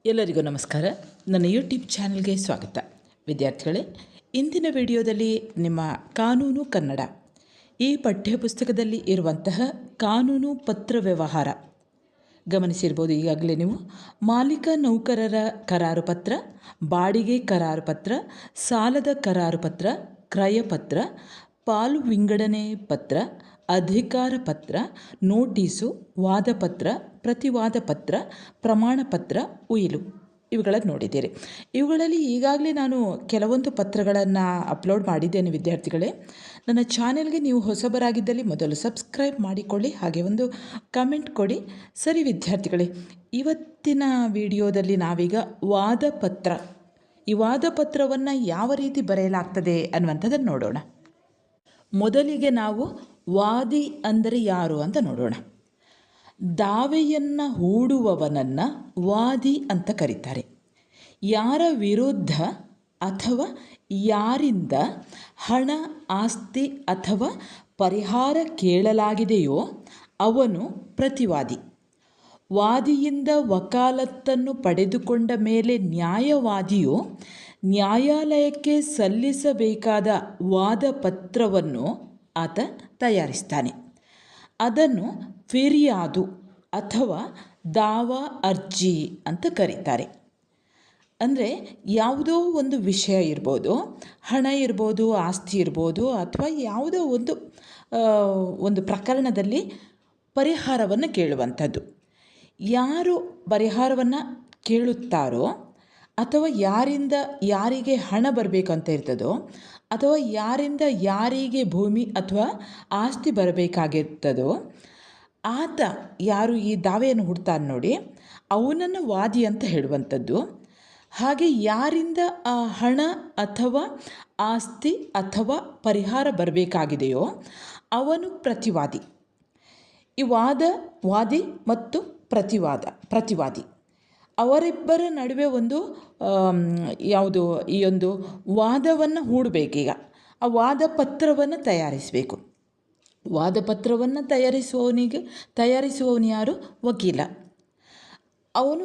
ಎಲ್ಲರಿಗೂ ನಮಸ್ಕಾರ. ನನ್ನ ಯೂಟ್ಯೂಬ್ ಚಾನಲ್ಗೆ ಸ್ವಾಗತ. ವಿದ್ಯಾರ್ಥಿಗಳೇ, ಇಂದಿನ ವಿಡಿಯೋದಲ್ಲಿ ನಿಮ್ಮ ಕಾನೂನು ಕನ್ನಡ ಈ ಪಠ್ಯಪುಸ್ತಕದಲ್ಲಿ ಇರುವಂತಹ ಕಾನೂನು ಪತ್ರ ವ್ಯವಹಾರ ಗಮನಿಸಿರ್ಬೋದು. ಈಗಾಗಲೇ ನೀವು ಮಾಲೀಕ ನೌಕರರ ಕರಾರು ಪತ್ರ, ಬಾಡಿಗೆ ಕರಾರು ಪತ್ರ, ಸಾಲದ ಕರಾರು ಪತ್ರ, ಕ್ರಯಪತ್ರ, ಪಾಲು ವಿಂಗಡಣೆ ಪತ್ರ, ಅಧಿಕಾರ ಪತ್ರ, ನೋಟಿಸು, ವಾದಪತ್ರ, ಪ್ರತಿವಾದ ಪತ್ರ, ಪ್ರಮಾಣ ಪತ್ರ, ಉಯಿಲು ಇವುಗಳನ್ನು ನೋಡಿದ್ದೀರಿ. ಇವುಗಳಲ್ಲಿ ಈಗಾಗಲೇ ನಾನು ಕೆಲವೊಂದು ಪತ್ರಗಳನ್ನು ಅಪ್ಲೋಡ್ ಮಾಡಿದ್ದೇನೆ. ವಿದ್ಯಾರ್ಥಿಗಳೇ, ನನ್ನ ಚಾನೆಲ್ಗೆ ನೀವು ಹೊಸಬರಾಗಿದ್ದಲ್ಲಿ ಮೊದಲು ಸಬ್ಸ್ಕ್ರೈಬ್ ಮಾಡಿಕೊಳ್ಳಿ, ಹಾಗೆ ಒಂದು ಕಮೆಂಟ್ ಕೊಡಿ. ಸರಿ ವಿದ್ಯಾರ್ಥಿಗಳೇ, ಇವತ್ತಿನ ವಿಡಿಯೋದಲ್ಲಿ ನಾವೀಗ ವಾದಪತ್ರ, ಈ ವಾದಪತ್ರವನ್ನು ಯಾವ ರೀತಿ ಬರೆಯಲಾಗ್ತದೆ ಅನ್ನುವಂಥದ್ದನ್ನು ನೋಡೋಣ. ಮೊದಲಿಗೆ ನಾವು ವಾದಿ ಅಂದರೆ ಯಾರು ಅಂತ ನೋಡೋಣ. ದಾವೆಯನ್ನು ಹೂಡುವವನನ್ನು ವಾದಿ ಅಂತ ಕರೀತಾರೆ. ಯಾರ ವಿರುದ್ಧ ಅಥವಾ ಯಾರಿಂದ ಹಣ, ಆಸ್ತಿ ಅಥವಾ ಪರಿಹಾರ ಕೇಳಲಾಗಿದೆಯೋ ಅವನು ಪ್ರತಿವಾದಿ. ವಾದಿಯಿಂದ ವಕಾಲತ್ತನ್ನು ಪಡೆದುಕೊಂಡ ಮೇಲೆ ನ್ಯಾಯವಾದಿಯು ನ್ಯಾಯಾಲಯಕ್ಕೆ ಸಲ್ಲಿಸಬೇಕಾದ ವಾದಪತ್ರವನ್ನು ಆತ ತಯಾರಿಸ್ತಾನೆ. ಅದನ್ನು ಫಿರ್ಯಾದು ಅಥವಾ ದಾವಾ ಅರ್ಜಿ ಅಂತ ಕರೀತಾರೆ. ಅಂದರೆ ಯಾವುದೋ ಒಂದು ವಿಷಯ ಇರ್ಬೋದು, ಹಣ ಇರ್ಬೋದು, ಆಸ್ತಿ ಇರ್ಬೋದು, ಅಥವಾ ಯಾವುದೋ ಒಂದು ಪ್ರಕರಣದಲ್ಲಿ ಪರಿಹಾರವನ್ನು ಕೇಳುವಂಥದ್ದು. ಯಾರು ಪರಿಹಾರವನ್ನು ಕೇಳುತ್ತಾರೋ ಅಥವಾ ಯಾರಿಂದ ಯಾರಿಗೆ ಹಣ ಬರಬೇಕು ಅಂತ ಇರ್ತದೋ, ಅಥವಾ ಯಾರಿಂದ ಯಾರಿಗೆ ಭೂಮಿ ಅಥವಾ ಆಸ್ತಿ ಬರಬೇಕಾಗಿರ್ತದೋ, ಆತ ಯಾರು ಈ ದಾವೆಯನ್ನು ಹುಡ್ತಾನೆ ನೋಡಿ, ಅವನನ್ನು ವಾದಿ ಅಂತ ಹೇಳುವಂಥದ್ದು. ಹಾಗೆ ಯಾರಿಂದ ಆ ಹಣ ಅಥವಾ ಆಸ್ತಿ ಅಥವಾ ಪರಿಹಾರ ಬರಬೇಕಾಗಿದೆಯೋ ಅವನು ಪ್ರತಿವಾದಿ. ಈ ವಾದಿ ಮತ್ತು ಪ್ರತಿವಾದಿ ಅವರಿಬ್ಬರ ನಡುವೆ ಈ ಒಂದು ವಾದವನ್ನು ಹೂಡಬೇಕೀಗ. ಆ ವಾದಪತ್ರವನ್ನು ತಯಾರಿಸಬೇಕು. ವಾದಪತ್ರವನ್ನು ತಯಾರಿಸುವವನು ಯಾರು? ವಕೀಲ. ಅವನು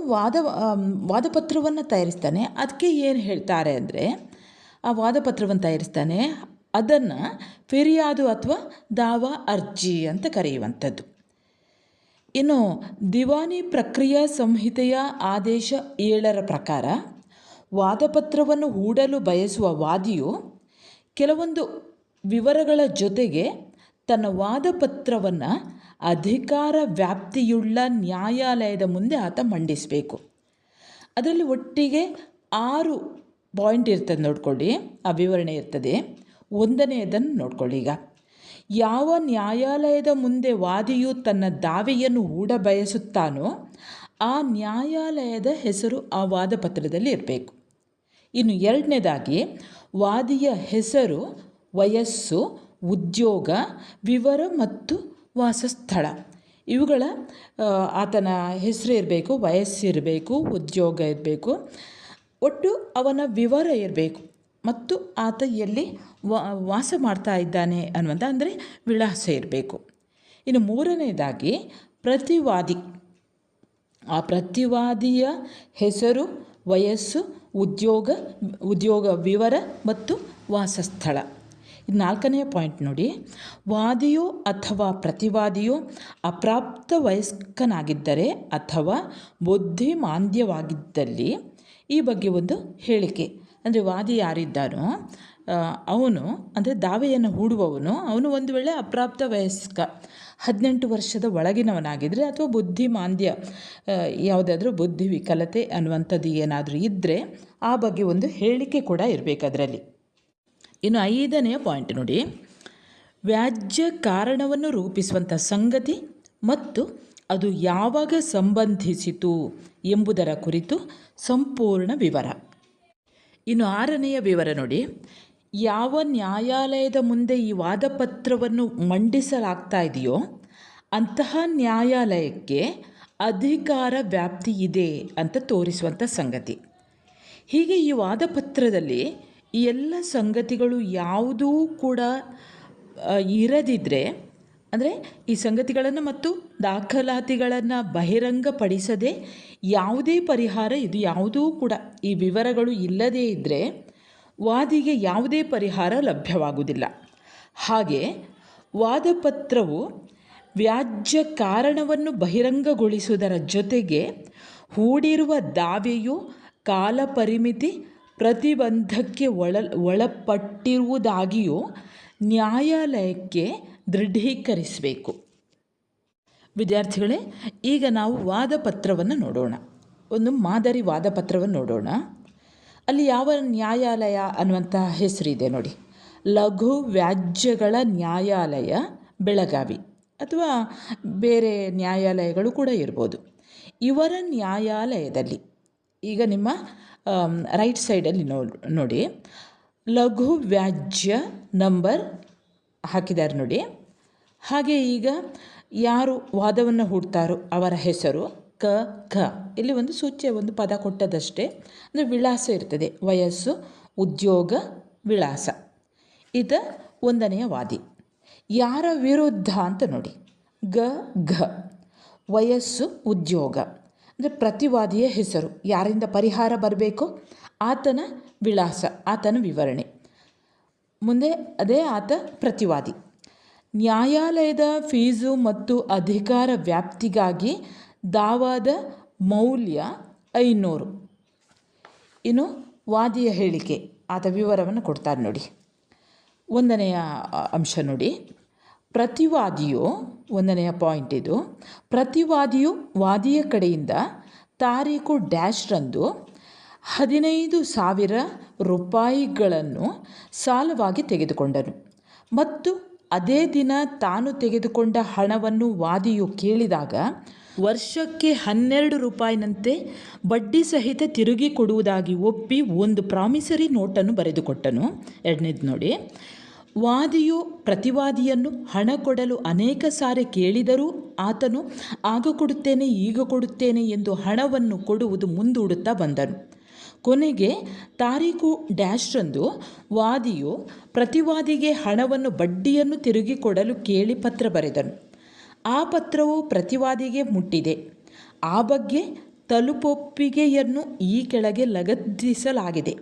ವಾದಪತ್ರವನ್ನು ತಯಾರಿಸ್ತಾನೆ. ಅದಕ್ಕೆ ಏನು ಹೇಳ್ತಾರೆ ಅಂದರೆ, ಆ ವಾದಪತ್ರವನ್ನು ತಯಾರಿಸ್ತಾನೆ, ಅದನ್ನು ಫಿರ್ಯಾದು ಅಥವಾ ದಾವಾ ಅರ್ಜಿ ಅಂತ ಕರೆಯುವಂಥದ್ದು. ಇನ್ನು ದಿವಾನಿ ಪ್ರಕ್ರಿಯಾ ಸಂಹಿತೆಯ ಆದೇಶ 7 ಪ್ರಕಾರ ವಾದಪತ್ರವನ್ನು ಹೂಡಲು ಬಯಸುವ ವಾದಿಯು ಕೆಲವೊಂದು ವಿವರಗಳ ಜೊತೆಗೆ ತನ್ನ ವಾದಪತ್ರವನ್ನು ಅಧಿಕಾರ ವ್ಯಾಪ್ತಿಯುಳ್ಳ ನ್ಯಾಯಾಲಯದ ಮುಂದೆ ಆತ ಮಂಡಿಸಬೇಕು. ಅದರಲ್ಲಿ ಒಟ್ಟಿಗೆ 6 ಪಾಯಿಂಟ್ ಇರ್ತದೆ ನೋಡ್ಕೊಳ್ಳಿ, ಆ ವಿವರಣೆ ಇರ್ತದೆ. 1ನೇದನ್ನು ನೋಡ್ಕೊಳ್ಳಿ. ಈಗ ಯಾವ ನ್ಯಾಯಾಲಯದ ಮುಂದೆ ವಾದಿಯು ತನ್ನ ದಾವೆಯನ್ನು ಹೂಡ ಬಯಸುತ್ತಾನೋ ಆ ನ್ಯಾಯಾಲಯದ ಹೆಸರು ಆ ವಾದಪತ್ರದಲ್ಲಿ ಇರಬೇಕು. ಇನ್ನು 2ನೇದಾಗಿ ವಾದಿಯ ಹೆಸರು, ವಯಸ್ಸು, ಉದ್ಯೋಗ ವಿವರ ಮತ್ತು ವಾಸಸ್ಥಳ ಇವುಗಳ ಆತನ ಹೆಸರು ಇರಬೇಕು, ವಯಸ್ಸಿರಬೇಕು, ಉದ್ಯೋಗ ಇರಬೇಕು, ಒಟ್ಟು ಅವನ ವಿವರ ಇರಬೇಕು ಮತ್ತು ಆತ ಎಲ್ಲಿ ವಾಸ ಮಾಡ್ತಾ ಇದ್ದಾನೆ ಅನ್ನುವಂಥ ಅಂದರೆ ವಿಳಾಸ ಇರಬೇಕು. ಇನ್ನು 3ನೇದಾಗಿ ಪ್ರತಿವಾದಿ, ಆ ಪ್ರತಿವಾದಿಯ ಹೆಸರು, ವಯಸ್ಸು, ಉದ್ಯೋಗ ವಿವರ ಮತ್ತು ವಾಸಸ್ಥಳ. 4ನೇ ಪಾಯಿಂಟ್ ನೋಡಿ, ವಾದಿಯೋ ಅಥವಾ ಪ್ರತಿವಾದಿಯೋ ಅಪ್ರಾಪ್ತ ವಯಸ್ಕನಾಗಿದ್ದರೆ ಅಥವಾ ಬುದ್ಧಿಮಾಂದ್ಯವಾಗಿದ್ದಲ್ಲಿ ಈ ಬಗ್ಗೆ ಒಂದು ಹೇಳಿಕೆ. ಅಂದರೆ ವಾದಿ ಯಾರಿದ್ದಾನೋ ಅವನು, ಅಂದರೆ ದಾವೆಯನ್ನು ಹೂಡುವವನು, ಅವನು ಒಂದು ವೇಳೆ ಅಪ್ರಾಪ್ತ ವಯಸ್ಕ 18 ವರ್ಷದ ಒಳಗಿನವನಾಗಿದ್ದರೆ ಅಥವಾ ಬುದ್ಧಿಮಾಂದ್ಯ, ಯಾವುದಾದ್ರೂ ಬುದ್ಧಿ ವಿಕಲತೆ ಅನ್ನುವಂಥದ್ದು ಏನಾದರೂ ಇದ್ದರೆ ಆ ಬಗ್ಗೆ ಒಂದು ಹೇಳಿಕೆ ಕೂಡ ಇರಬೇಕು ಅದರಲ್ಲಿ. ಇನ್ನು 5ನೇ ಪಾಯಿಂಟ್ ನೋಡಿ, ವ್ಯಾಜ್ಯ ಕಾರಣವನ್ನು ರೂಪಿಸುವಂಥ ಸಂಗತಿ ಮತ್ತು ಅದು ಯಾವಾಗ ಸಂಬಂಧಿಸಿತು ಎಂಬುದರ ಕುರಿತು ಸಂಪೂರ್ಣ ವಿವರ. ಇನ್ನು 6ನೆಯ ವಿವರ ನೋಡಿ, ಯಾವ ನ್ಯಾಯಾಲಯದ ಮುಂದೆ ಈ ವಾದಪತ್ರವನ್ನು ಮಂಡಿಸಲಾಗ್ತಾ ಇದೆಯೋ ಅಂತಹ ನ್ಯಾಯಾಲಯಕ್ಕೆ ಅಧಿಕಾರ ವ್ಯಾಪ್ತಿ ಇದೆ ಅಂತ ತೋರಿಸುವಂಥ ಸಂಗತಿ. ಹೀಗೆ ಈ ವಾದಪತ್ರದಲ್ಲಿ ಈ ಎಲ್ಲ ಸಂಗತಿಗಳು ಯಾವುದೂ ಕೂಡ ಇರದಿದ್ದರೆ ಅಂದರೆ ಈ ಸಂಗತಿಗಳನ್ನು ಮತ್ತು ದಾಖಲಾತಿಗಳನ್ನು ಬಹಿರಂಗಪಡಿಸದೆ ಯಾವುದೇ ಪರಿಹಾರ, ಇದು ಯಾವುದೂ ಕೂಡ ಈ ವಿವರಗಳು ಇಲ್ಲದೇ ಇದ್ದರೆ ವಾದಿಗೆ ಯಾವುದೇ ಪರಿಹಾರ ಲಭ್ಯವಾಗುವುದಿಲ್ಲ. ಹಾಗೆ ವಾದಪತ್ರವು ವ್ಯಾಜ್ಯ ಕಾರಣವನ್ನು ಬಹಿರಂಗಗೊಳಿಸುವುದರ ಜೊತೆಗೆ ಹೂಡಿರುವ ದಾವೆಯು ಕಾಲಪರಿಮಿತಿ ಪ್ರತಿಬಂಧಕ್ಕೆ ಒಳಪಟ್ಟಿರುವುದಾಗಿಯೂ ನ್ಯಾಯಾಲಯಕ್ಕೆ ದೃಢೀಕರಿಸಬೇಕು. ವಿದ್ಯಾರ್ಥಿಗಳೇ, ಈಗ ನಾವು ವಾದಪತ್ರವನ್ನು ನೋಡೋಣ. ಒಂದು ಮಾದರಿ ವಾದಪತ್ರವನ್ನು ನೋಡೋಣ. ಅಲ್ಲಿ ಯಾವ ನ್ಯಾಯಾಲಯ ಅನ್ನುವಂಥ ಹೆಸರಿದೆ ನೋಡಿ. ಲಘು ವ್ಯಾಜ್ಯಗಳ ನ್ಯಾಯಾಲಯ, ಬೆಳಗಾವಿ, ಅಥವಾ ಬೇರೆ ನ್ಯಾಯಾಲಯಗಳು ಕೂಡ ಇರ್ಬೋದು. ಇವರ ನ್ಯಾಯಾಲಯದಲ್ಲಿ ಈಗ ನಿಮ್ಮ ರೈಟ್ ಸೈಡಲ್ಲಿ ನೋಡಿ, ಲಘು ವ್ಯಾಜ್ಯ ನಂಬರ್ ಹಾಕಿದ್ದಾರೆ ನೋಡಿ. ಹಾಗೆ ಈಗ ಯಾರು ವಾದವನ್ನು ಹೂಡ್ತಾರೋ ಅವರ ಹೆಸರು ಕ. ಇಲ್ಲಿ ಒಂದು ಸೂಚ್ಯ, ಒಂದು ಪದ ಕೊಟ್ಟದಷ್ಟೇ. ಅಂದರೆ ವಿಳಾಸ ಇರ್ತದೆ, ವಯಸ್ಸು, ಉದ್ಯೋಗ, ವಿಳಾಸ. ಇದ ಒಂದನೆಯ ವಾದಿ. ಯಾರ ವಿರುದ್ಧ ಅಂತ ನೋಡಿ, ಘ. ವಯಸ್ಸು, ಉದ್ಯೋಗ, ಅಂದರೆ ಪ್ರತಿವಾದಿಯ ಹೆಸರು, ಯಾರಿಂದ ಪರಿಹಾರ ಬರಬೇಕು ಆತನ ವಿಳಾಸ, ಆತನ ವಿವರಣೆ. ಮುಂದೆ ಅದೇ ಆತ ಪ್ರತಿವಾದಿ. ನ್ಯಾಯಾಲಯದ ಫೀಸು ಮತ್ತು ಅಧಿಕಾರ ವ್ಯಾಪ್ತಿಗಾಗಿ ದಾವಾದ ಮೌಲ್ಯ 500. ಇನ್ನು ವಾದಿಯ ಹೇಳಿಕೆ, ಆತ ವಿವರವನ್ನು ಕೊಡ್ತಾರೆ ನೋಡಿ. ಒಂದನೆಯ ಅಂಶ ನೋಡಿ, ಪ್ರತಿವಾದಿಯು, ಒಂದನೆಯ ಪಾಯಿಂಟ್ ಇದು, ಪ್ರತಿವಾದಿಯು ವಾದಿಯ ಕಡೆಯಿಂದ ತಾರೀಕು ಡ್ಯಾಶ್ರಂದು 15,000 ರೂಪಾಯಿಗಳನ್ನು ಸಾಲವಾಗಿ ತೆಗೆದುಕೊಂಡನು ಮತ್ತು ಅದೇ ದಿನ ತಾನು ತೆಗೆದುಕೊಂಡ ಹಣವನ್ನು ವಾದಿಯು ಕೇಳಿದಾಗ ವರ್ಷಕ್ಕೆ 12 ರೂಪಾಯಿನಂತೆ ಬಡ್ಡಿ ಸಹಿತ ತಿರುಗಿ ಕೊಡುವುದಾಗಿ ಒಪ್ಪಿ ಒಂದು ಪ್ರಾಮಿಸರಿ ನೋಟನ್ನು ಬರೆದುಕೊಟ್ಟನು. ಎರಡನೇದು ನೋಡಿ, ವಾದಿಯು ಪ್ರತಿವಾದಿಯನ್ನು ಹಣ ಕೊಡಲು ಅನೇಕ ಸಾರಿ ಕೇಳಿದರೂ ಆತನು ಆಗ ಕೊಡುತ್ತೇನೆ, ಈಗ ಕೊಡುತ್ತೇನೆ ಎಂದು ಹಣವನ್ನು ಕೊಡುವುದು ಮುಂದೂಡುತ್ತಾ ಬಂದನು. ಕೊನೆಗೆ ತಾರೀಕು ಡ್ಯಾಶ್ರಂದು ವಾದಿಯು ಪ್ರತಿವಾದಿಗೆ ಹಣವನ್ನು ಬಡ್ಡಿಯನ್ನು ತಿರುಗಿ ಕೊಡಲು ಕೇಳಿ ಪತ್ರ ಬರೆದನು. ಆ ಪತ್ರವು ಪ್ರತಿವಾದಿಗೆ ಮುಟ್ಟಿದೆ. ಆ ಬಗ್ಗೆ ತಲುಪೊಪ್ಪಿಗೆಯನ್ನು ಈ ಕೆಳಗೆ ಲಗತ್ತಿಸಲಾಗಿದೆ.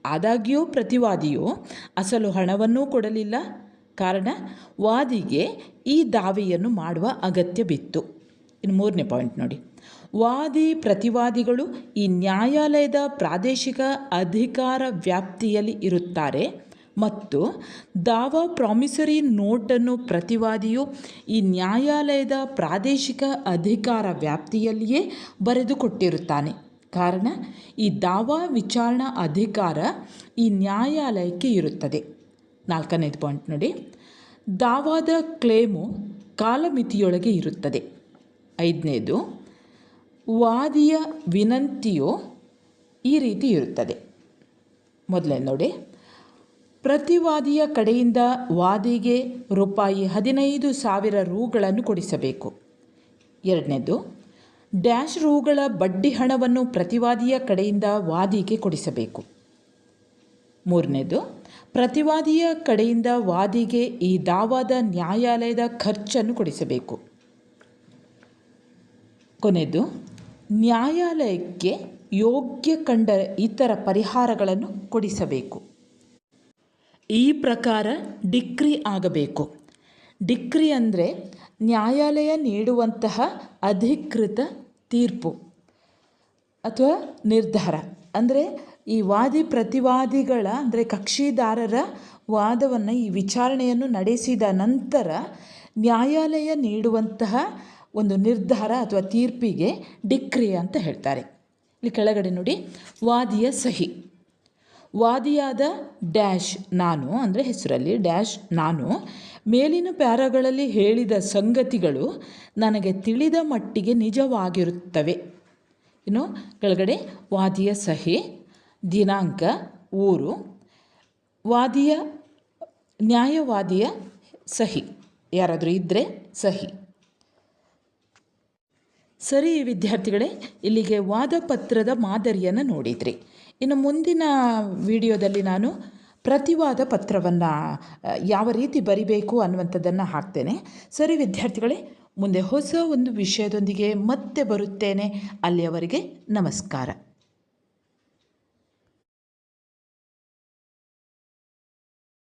ಆದಾಗ್ಯೂ ಪ್ರತಿವಾದಿಯು ಅಸಲು ಹಣವನ್ನೂ ಕೊಡಲಿಲ್ಲ. ಕಾರಣ, ವಾದಿಗೆ ಈ ದಾವೆಯನ್ನು ಮಾಡುವ ಅಗತ್ಯ ಬಿತ್ತು. ಇನ್ನು ಮೂರನೇ ಪಾಯಿಂಟ್ ನೋಡಿ, ವಾದಿ ಪ್ರತಿವಾದಿಗಳು ಈ ನ್ಯಾಯಾಲಯದ ಪ್ರಾದೇಶಿಕ ಅಧಿಕಾರ ವ್ಯಾಪ್ತಿಯಲ್ಲಿ ಇರುತ್ತಾರೆ ಮತ್ತು ದಾವಾ ಪ್ರಾಮಿಸರಿ ನೋಟನ್ನು ಪ್ರತಿವಾದಿಯು ಈ ನ್ಯಾಯಾಲಯದ ಪ್ರಾದೇಶಿಕ ಅಧಿಕಾರ ವ್ಯಾಪ್ತಿಯಲ್ಲಿಯೇ ಬರೆದುಕೊಟ್ಟಿರುತ್ತಾನೆ. ಕಾರಣ, ಈ ದಾವಾ ವಿಚಾರಣಾ ಅಧಿಕಾರ ಈ ನ್ಯಾಯಾಲಯಕ್ಕೆ ಇರುತ್ತದೆ. ನಾಲ್ಕನೇದು ಪಾಯಿಂಟ್ ನೋಡಿ, ದಾವಾದ ಕ್ಲೇಮು ಕಾಲಮಿತಿಯೊಳಗೆ ಇರುತ್ತದೆ. ಐದನೇದು, ವಾದಿಯ ವಿನಂತಿಯು ಈ ರೀತಿ ಇರುತ್ತದೆ. ಮೊದಲನೇ ನೋಡಿ, ಪ್ರತಿವಾದಿಯ ಕಡೆಯಿಂದ ವಾದಿಗೆ ರೂಪಾಯಿ 15,000 ರೂಗಳನ್ನು ಕೊಡಿಸಬೇಕು. ಎರಡನೇದು, ಡ್ಯಾಶ್ ರೂಗಳ ಬಡ್ಡಿ ಹಣವನ್ನು ಪ್ರತಿವಾದಿಯ ಕಡೆಯಿಂದ ವಾದಿಗೆ ಕೊಡಿಸಬೇಕು. ಮೂರನೇದು, ಪ್ರತಿವಾದಿಯ ಕಡೆಯಿಂದ ವಾದಿಗೆ ಈ ದಾವಾದ ನ್ಯಾಯಾಲಯದ ಖರ್ಚನ್ನು ಕೊಡಿಸಬೇಕು. ಕೊನೆಯದು, ನ್ಯಾಯಾಲಯಕ್ಕೆ ಯೋಗ್ಯ ಕಂಡ ಇತರ ಪರಿಹಾರಗಳನ್ನು ಕೊಡಿಸಬೇಕು. ಈ ಪ್ರಕಾರ ಡಿಕ್ರಿ ಆಗಬೇಕು. ಡಿಕ್ರಿ ಅಂದರೆ ನ್ಯಾಯಾಲಯ ನೀಡುವಂತಹ ಅಧಿಕೃತ ತೀರ್ಪು ಅಥವಾ ನಿರ್ಧಾರ. ಅಂದರೆ ಈ ವಾದಿ ಪ್ರತಿವಾದಿಗಳ, ಅಂದರೆ ಕಕ್ಷಿದಾರರ ವಾದವನ್ನು, ಈ ವಿಚಾರಣೆಯನ್ನು ನಡೆಸಿದ ನಂತರ ನ್ಯಾಯಾಲಯ ನೀಡುವಂತಹ ಒಂದು ನಿರ್ಧಾರ ಅಥವಾ ತೀರ್ಪಿಗೆ ಡಿಕ್ರಿ ಅಂತ ಹೇಳ್ತಾರೆ. ಇಲ್ಲಿ ಕೆಳಗಡೆ ನೋಡಿ, ವಾದಿಯ ಸಹಿ. ವಾದಿಯಾದ ಡ್ಯಾಶ್ ನಾನು, ಅಂದರೆ ಹೆಸರಲ್ಲಿ ಡ್ಯಾಶ್ ನಾನು ಮೇಲಿನ ಪ್ಯಾರಾಗಳಲ್ಲಿ ಹೇಳಿದ ಸಂಗತಿಗಳು ನನಗೆ ತಿಳಿದ ಮಟ್ಟಿಗೆ ನಿಜವಾಗಿರುತ್ತವೆ. ಇನ್ನು ಕೆಳಗಡೆ ವಾದಿಯ ಸಹಿ, ದಿನಾಂಕ, ಊರು, ವಾದಿಯ ನ್ಯಾಯವಾದಿಯ ಸಹಿ, ಯಾರಾದರೂ ಇದ್ದರೆ ಸಹಿ. ಸರಿ ವಿದ್ಯಾರ್ಥಿಗಳೇ, ಇಲ್ಲಿಗೆ ವಾದಪತ್ರದ ಮಾದರಿಯನ್ನು ನೋಡಿದ್ರಿ. ಇನ್ನು ಮುಂದಿನ ವಿಡಿಯೋದಲ್ಲಿ ನಾನು ಪ್ರತಿವಾದ ಪತ್ರವನ್ನು ಯಾವ ರೀತಿ ಬರಿಬೇಕು ಅನ್ನುವಂಥದ್ದನ್ನು ಹಾಕ್ತೇನೆ. ಸರಿ ವಿದ್ಯಾರ್ಥಿಗಳೇ, ಮುಂದೆ ಹೊಸ ಒಂದು ವಿಷಯದೊಂದಿಗೆ ಮತ್ತೆ ಬರುತ್ತೇನೆ. ಅಲ್ಲಿಯವರೆಗೆ ನಮಸ್ಕಾರ.